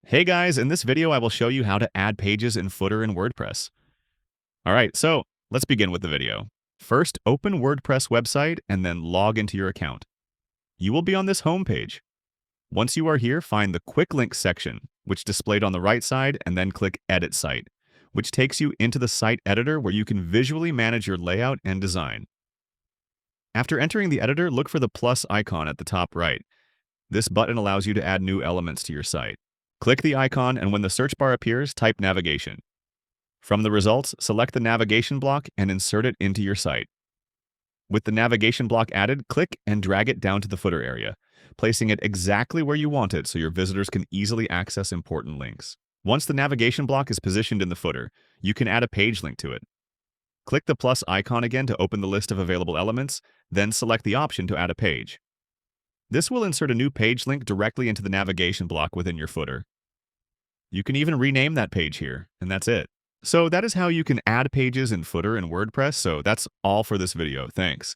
Hey guys, in this video I will show you how to add pages in footer in WordPress. Alright, so let's begin with the video. First, open WordPress website and then log into your account. You will be on this home page. Once you are here, find the Quick Links section, which is displayed on the right side, and then click Edit Site, which takes you into the site editor where you can visually manage your layout and design. After entering the editor, look for the plus icon at the top right. This button allows you to add new elements to your site. Click the icon, and when the search bar appears, type navigation. From the results, select the navigation block and insert it into your site. With the navigation block added, click and drag it down to the footer area, placing it exactly where you want it so your visitors can easily access important links. Once the navigation block is positioned in the footer, you can add a page link to it. Click the plus icon again to open the list of available elements, then select the option to add a page. This will insert a new page link directly into the navigation block within your footer. You can even rename that page here, and that's it. So that is how you can add pages in footer in WordPress, so that's all for this video. Thanks.